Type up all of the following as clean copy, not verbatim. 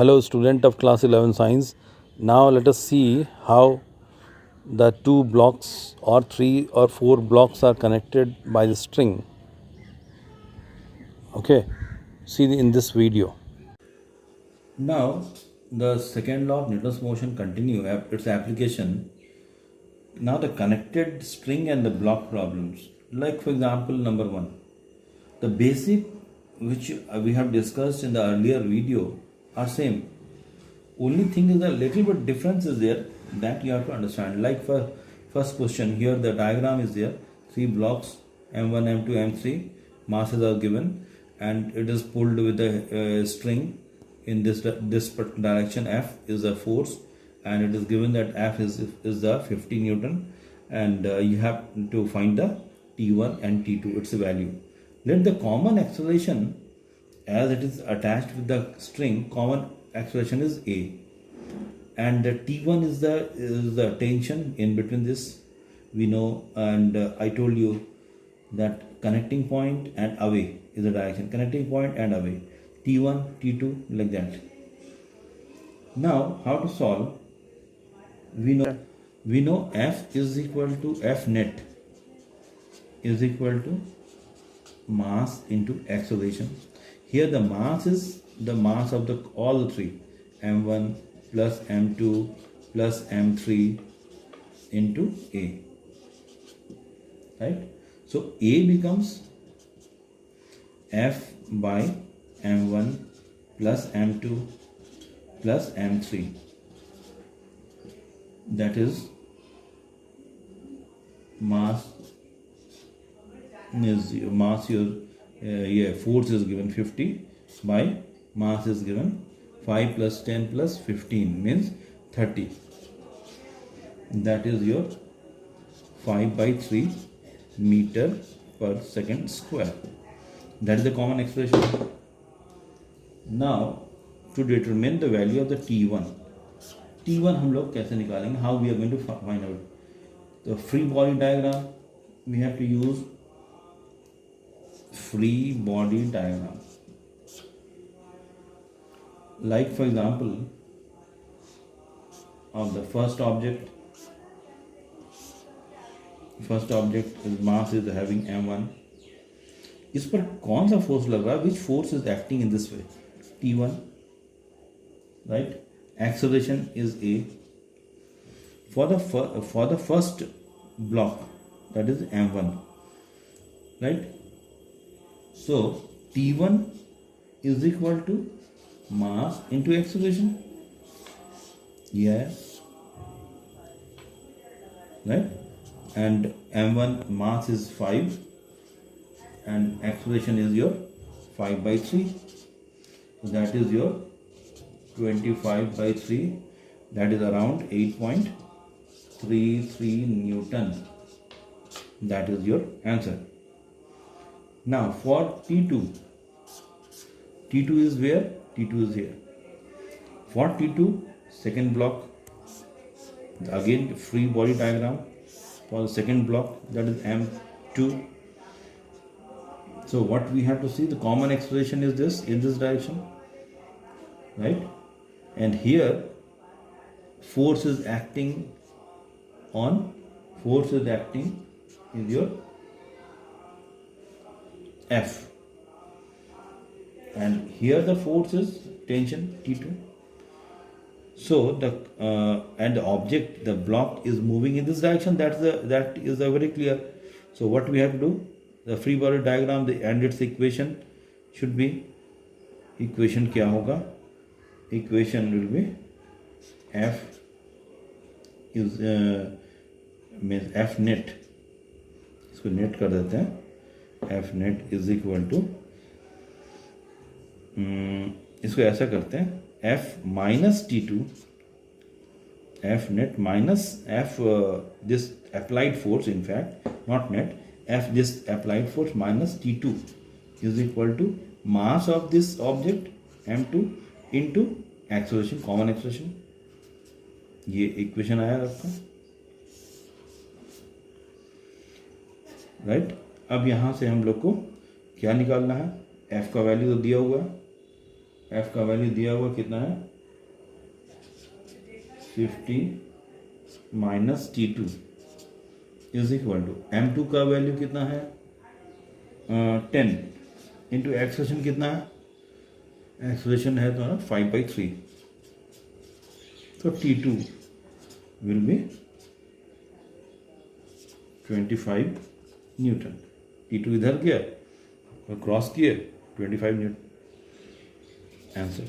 Hello student of class 11 science. Now let us see how the two blocks or three or four blocks are connected by the string. Okay, see in this video. Now the second law of Newton's motion continue its application. Now the connected string and the block problems. Like for example number 1. The basic which we have discussed in the earlier video are same. Only thing is a little bit difference is there that you have to understand. Like for first question here the diagram is there. 3 blocks M1, M2, M3 masses are given and it is pulled with a string in this direction. F is the force and it is given that F is the 50 Newton and you have to find the T1 and T2 its value. Let the common acceleration as it is attached with the string, common acceleration is A and the T1 is the tension in between this we know, and I told you that connecting point and away is the direction, connecting point and away, T1 T2 like that. Now how to solve? We know F is equal to F net is equal to mass into acceleration. Here the mass is the mass of all the three, M1 plus M2 plus M3 into A, right? So A becomes F by M1 plus M2 plus M3, that is mass is force is given 50 by mass is given 5 plus 10 plus 15 means 30. That is your 5 by 3 meter per second square. That is the common expression. Now to determine the value of the T1 हम लोग कैसे निकालेंगे? How we are going to find out? The free body diagram, we have to use free body diagram. Like for example of the first object is mass is having M1. इस पर कौन सा force लग रहा है? Which force is acting in this way? T1, right? Acceleration is A. For the first block, that is M1, right? So T1 is equal to mass into acceleration. Yes, right? And M1 mass is 5 and acceleration is your 5 by 3. So that is your 25 by 3, that is around 8.33 Newton. That is your answer. Now for T2 is where? T2 is here. For T2 second block, again free body diagram for the second block, that is M2. So what we have to see, the common acceleration is this in this direction, right? And here force is acting in your F, and here the force is tension T2. So and the object, the block is moving in this direction. That is very clear. So what we have to do, the free body diagram and its equation should be, equation क्या होगा? Equation will be F is means F net, इसको net कर देते हैं. F net is equal to इसको ऐसा करते हैं, F minus T2, F net minus F this applied force, in fact not net, F this applied force minus T2 is equal to mass of this object M2 into acceleration, common acceleration. ये equation आया आपका, right? अब यहाँ से हम लोग को क्या निकालना है? F का वैल्यू तो दिया हुआ है, F का वैल्यू दिया हुआ कितना है? 50 minus T2 is equal to M2 का वैल्यू कितना है 10 इंटू एक्सप्रेशन कितना है, एक्सप्रेशन है तो 5/3, तो T2 will be 25 Newton. T2 इधर किया और क्रॉस किए 25 न्यूटन आंसर।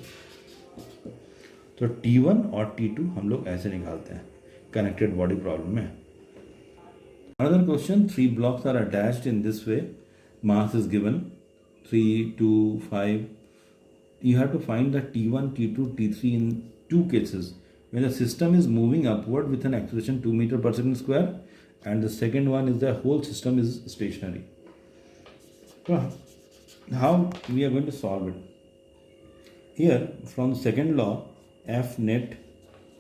तो T1 और T2 हम लोग ऐसे निकालते हैं कनेक्टेड बॉडी प्रॉब्लम में। Another question, 3 blocks are attached in this way. Mass is given 3, 2, 5. You have to find the T1, T2, T3 in two cases. When the system is moving upward with an acceleration 2 meter per second square, and the second one is the whole system is stationary. So, how we are going to solve it? Here, from the second law, F net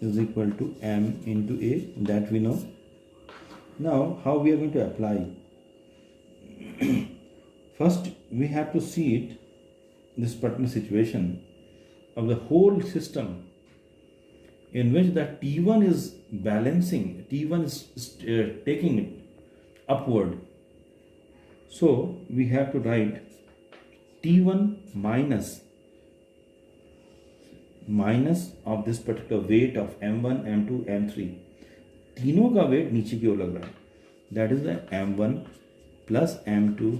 is equal to M into A, that we know. Now, how we are going to apply? First, we have to see it, this particular situation of the whole system in which the T1 is balancing, T1 is taking it upward. So, we have to write T1 minus of this particular weight of M1, M2, M3. तीनों का weight नीचे की ओर लग रहा है, that is the M1 plus M2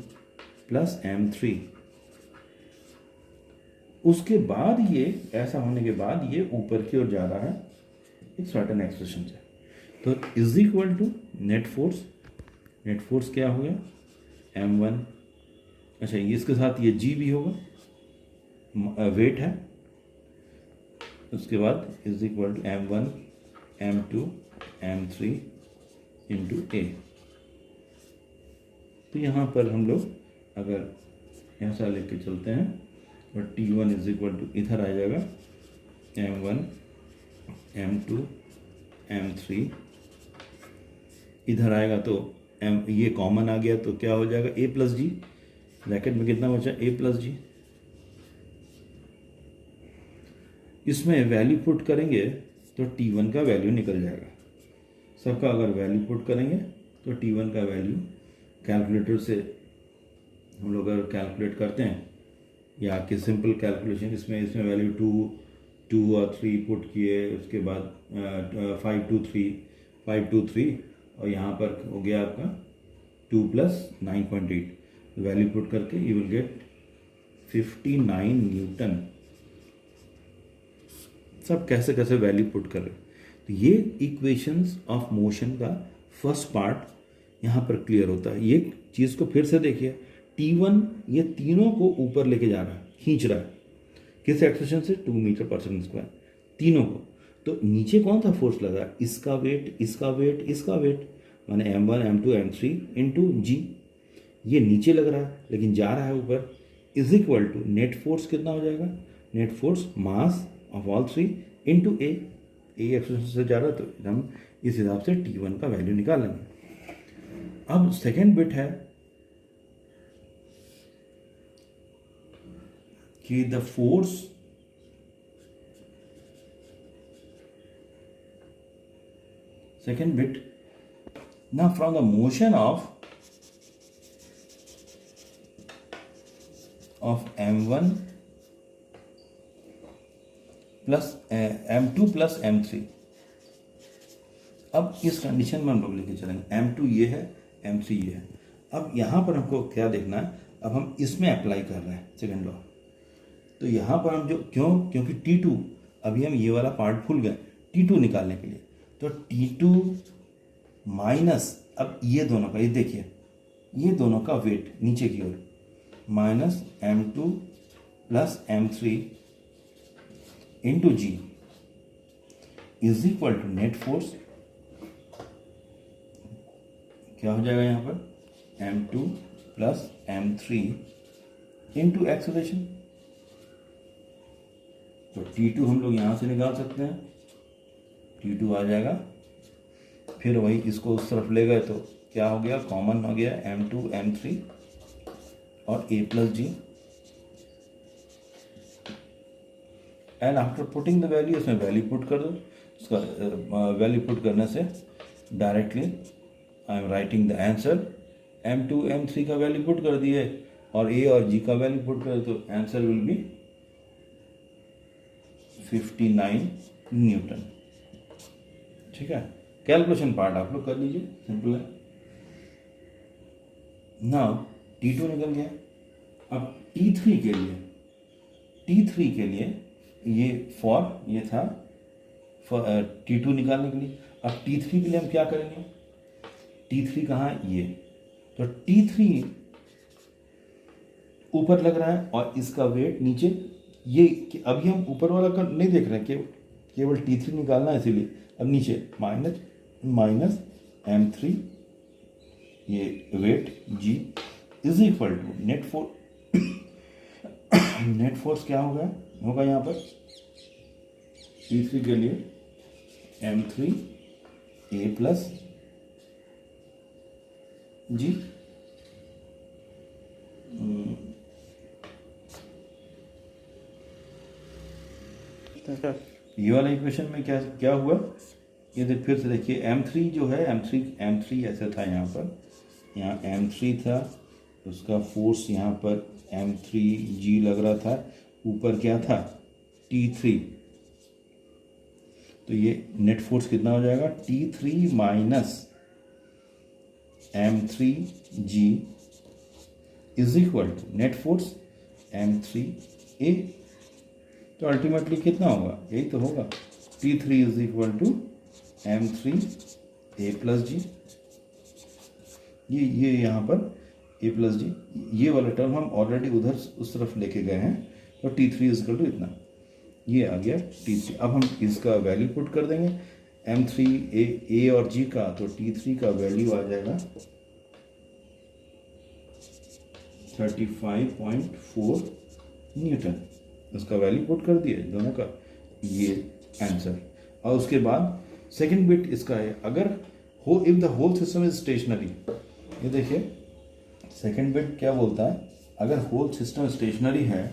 plus M3। उसके बाद ये ऐसा होने के बाद ये ऊपर की ओर जा रहा है एक सर्टेन एक्सप्रेशन से, तो is equal to net force. Net force क्या हो गया M1, अच्छा ये इसके साथ ये G भी होगा, वेट है। उसके बाद is equal to M1 M2 M3 into A। तो यहाँ पर हम लोग अगर ऐसा लेके चलते हैं और T1 इज इक्वल टू इधर आ जाएगा M1 M2 M3, इधर आएगा तो ये कॉमन आ गया तो क्या हो जाएगा A प्लस जी, ब्रैकेट में कितना बचा A प्लस जी। इसमें वैल्यू पुट करेंगे तो T1 का वैल्यू निकल जाएगा। सबका अगर वैल्यू पुट करेंगे तो T1 का वैल्यू कैलकुलेटर से हम लोग अगर कैलकुलेट करते हैं या कि सिंपल कैलकुलेशन, इसमें वैल्यू 2 और 3 पुट किए, उसके बाद 5 2 3 और यहाँ पर हो गया आपका 2 प्लस 9.8, वैल्यू पुट करके यू विल गेट 59 न्यूटन। सब कैसे कैसे वैल्यू पुट कर रहे, तो ये इक्वेशंस ऑफ मोशन का फर्स्ट पार्ट यहाँ पर क्लियर होता है। ये चीज़ को फिर से देखिए, T1 ये तीनों को ऊपर लेके जा रहा है, खींच रहा है, किस एक्सप्रेशन से 2 मीटर पर सेकंड स्क्वायर, तीनों को। तो नीचे कौन सा फोर्स लगा, इसका वेट, इसका वेट, इसका वेट, माने M1 M2 M3 into G, ये नीचे लग रहा है लेकिन जा रहा है ऊपर, is equal to net force कितना हो जाएगा, net force mass of all three into A expression से जा रहा है, तो हम इस हिसाब से T1 का वैल्यू निकालेंगे। अब सेकेंड बिट है कि the force second bit now from the motion of M1 plus M2 plus M3, अब इस कंडीशन में हम लोग लेके चलेंगे, M2 ये है, M3 ये है। अब यहाँ पर हमको क्या देखना है, अब हम इसमें अप्लाई कर रहे हैं सेकेंड लॉ, तो यहाँ पर हम जो क्योंकि T2 अभी हम ये वाला पार्ट भूल गए, T2 निकालने के लिए, तो T2 माइनस, अब ये दोनों का, ये देखिए ये दोनों का वेट नीचे की ओर, minus M2 plus M3 into G is equal to net force, क्या हो जाएगा यहाँ पर M2 plus M3 into acceleration. तो T2 हम लोग यहाँ से निकाल सकते हैं, T2 आ जाएगा, फिर वही इसको उस तरफ ले गए तो क्या हो गया, कॉमन हो गया M2 M3 और A plus G, and after putting the value इसमें वैल्यू पुट कर दो। इसका वैल्यू पुट करने से directly I am writing the answer. M2 M3 का वैल्यू पुट कर दिए और A और G का वैल्यू पुट कर, तो आंसर विल बी 59 न्यूटन। ठीक है, कैलकुलेशन पार्ट आप लोग कर लीजिए, सिंपल है। नाउ T2 निकल गया। अब T3 के लिए ये ये था T2 निकालने के लिए। अब T3 के लिए हम क्या करेंगे, T3 कहाँ है, ये तो T3 ऊपर लग रहा है और इसका वेट नीचे। ये अभी हम ऊपर वाला का नहीं देख रहे हैं, केवल T3 निकालना है, इसीलिए अब नीचे माइनस M3 ये weight G is equal to net force क्या होगा यहाँ पर T3 के लिए M3 A प्लस G। ये वाला इक्वेशन में क्या हुआ, ये फिर से देखिए M3 जो है M3 ऐसा था, यहाँ M3 था, उसका फोर्स यहाँ पर M3G लग रहा था, ऊपर क्या था T3, तो ये नेट फोर्स कितना हो जाएगा T3 minus M3G is equal to net force M3A। तो अल्टीमेटली कितना होगा, यही तो होगा, T3 is equal to M3A plus G। ये यहाँ पर A प्लस G, ये वाला टर्म हम ऑलरेडी उधर उस तरफ लेके गए हैं, तो T3 इज इक्वल टू इतना, ये आ गया T3। अब हम इसका वैल्यू पुट कर देंगे M3A और G का, तो T3 का वैल्यू आ जाएगा 35.4 न्यूटन। उसका वैल्यू पुट कर दिए दोनों का, ये आंसर। और उसके बाद सेकंड बिट इसका है, अगर if the whole system is stationary, ये देखिए सेकंड बिट क्या बोलता है, अगर होल सिस्टम स्टेशनरी है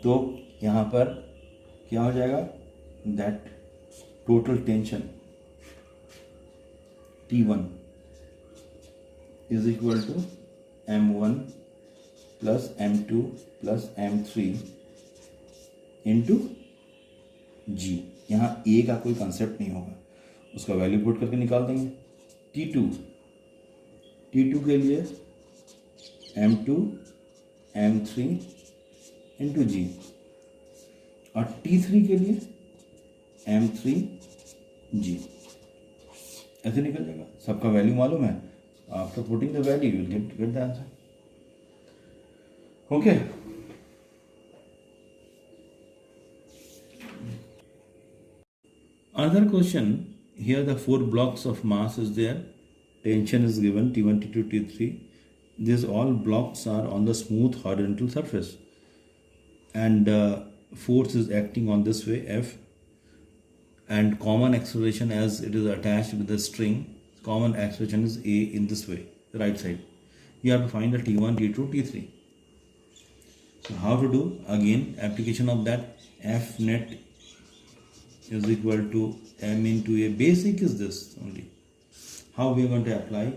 तो यहाँ पर क्या हो जाएगा, that total tension T1 is equal to M1 plus M2 plus M3 into G। यहाँ A का कोई कंसेप्ट नहीं होगा, उसका वैल्यू पुट करके निकाल देंगे। T2 के लिए M2 M3 इंटू G, और T3 के लिए M3 G, ऐसे निकल जाएगा। सबका वैल्यू मालूम है, after putting the value you will get the answer. Okay, another question here, the 4 blocks of mass is there, tension is given T1 T2 T3. These all blocks are on the smooth horizontal surface and force is acting on this way F, and common acceleration as it is attached with the string, common acceleration is A in this way, the right side. You have to find the T1 T2 T3. So how to do, again application of that, F net is equal to M into A. Basic is this only. How we are going to apply?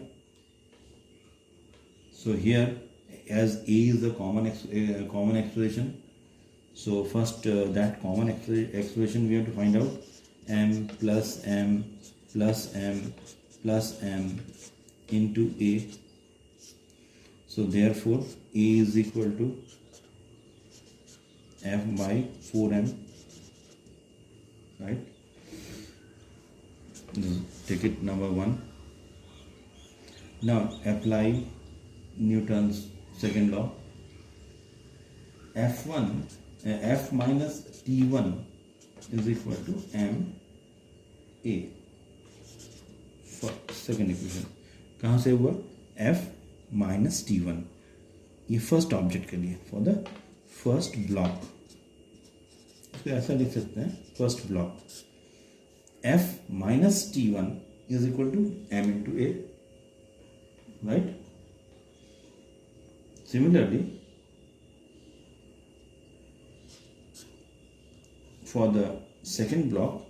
So here, as A is the common acceleration, so first that common acceleration we have to find out, M plus M plus M plus M into A. So therefore A is equal to F by 4M, right? Take it number 1. Now apply Newton's second law. F minus T1 is equal to M A for second equation. कहाँ से हुआ, F minus T1, ये first object के लिए, for the first block, इसको ऐसा लिख सकते हैं, first block F minus T1 is equal to M into A, right? Similarly, for the second block,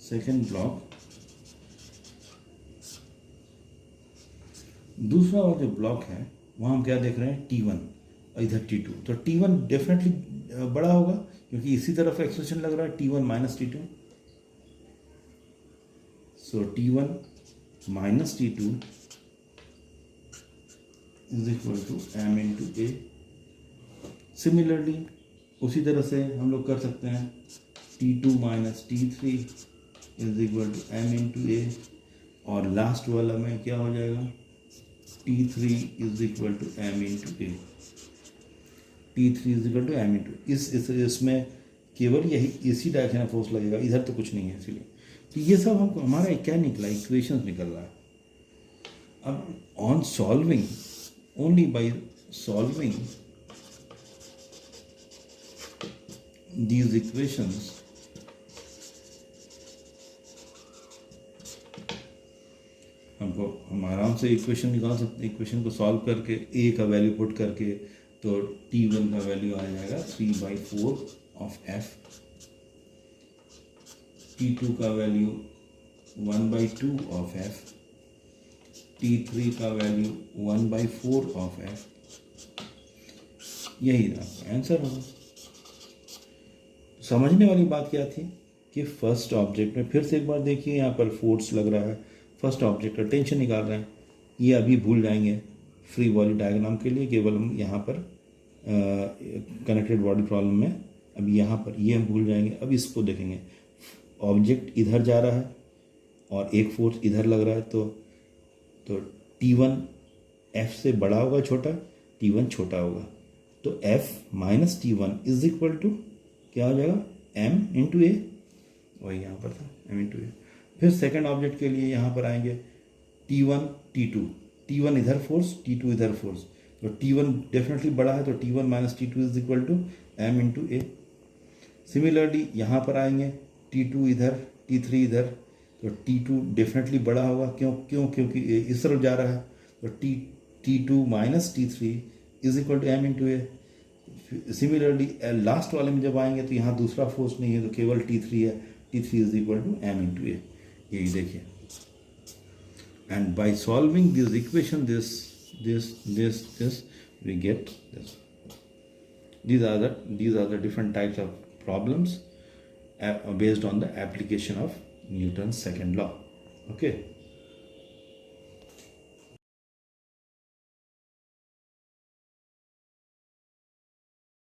second block, दूसरा वाला जो ब्लॉक है वहाँ हम क्या देख रहे हैं, T1 और इधर T2। तो T1 डेफिनेटली बड़ा होगा क्योंकि इसी तरफ एक्सप्रेशन लग रहा है T1 minus T2। So T1 minus T2 is equal to M into A. Similarly उसी तरह से हम लोग कर सकते हैं T2 minus T3 is equal to M into a, और लास्ट वाला में क्या हो जाएगा, T3 is equal to M into a. T3 is equal to M into, इसमें केवल यही इसी डायरेक्शन में फोर्स लगेगा, इधर तो कुछ नहीं है। इसलिए तो ये सब हमको हमारा क्या निकला, इक्वेशंस निकल रहा है। अब on solving, only by solving these equations, हमको हम आराम से इक्वेशन निकाल सकते हैं। इक्वेशन को सॉल्व करके ए का वैल्यू पुट करके तो T1 का वैल्यू आ जाएगा 3/4 ऑफ F, T2 का वैल्यू 1/2 ऑफ F, T3 का वैल्यू 1/4 ऑफ F। यही आपका आंसर होगा। समझने वाली बात क्या थी कि फर्स्ट ऑब्जेक्ट में, फिर से एक बार देखिए, यहाँ पर फोर्स लग रहा है, फर्स्ट ऑब्जेक्ट का टेंशन निकाल रहे हैं। ये अभी भूल जाएंगे फ्री बॉडी डायग्राम के लिए, केवल हम यहाँ पर कनेक्टेड बॉडी प्रॉब्लम में अभी यहाँ पर ये हम भूल जाएंगे। अब इसको देखेंगे, ऑब्जेक्ट इधर जा रहा है और एक फोर्स इधर लग रहा है, तो T1 F से बड़ा होगा छोटा, T1 छोटा होगा, तो F minus T1 is equal to क्या हो जाएगा, M इंटू ए। वही यहाँ पर था M इंटू ए। फिर सेकेंड ऑब्जेक्ट के लिए यहाँ पर आएंगे T1 T2, T1 इधर फोर्स, T2 इधर फोर्स, तो T1 डेफिनेटली बड़ा है, तो T1 minus T2 is equal to M into A. Similarly यहाँ पर आएंगे T2 इधर, T3 इधर, तो T2 डेफिनेटली बड़ा होगा, क्योंकि इस तरफ जा रहा है, तो T2 minus T3 is equal to M into A. Similarly last वाले में जब आएंगे तो यहाँ दूसरा फोर्स नहीं है, तो केवल T3 है, T3 is equal to M into a. यही देखिए, and by solving this equation, this we get this. These are the different types of problems based on the application of Newton's second law. Okay.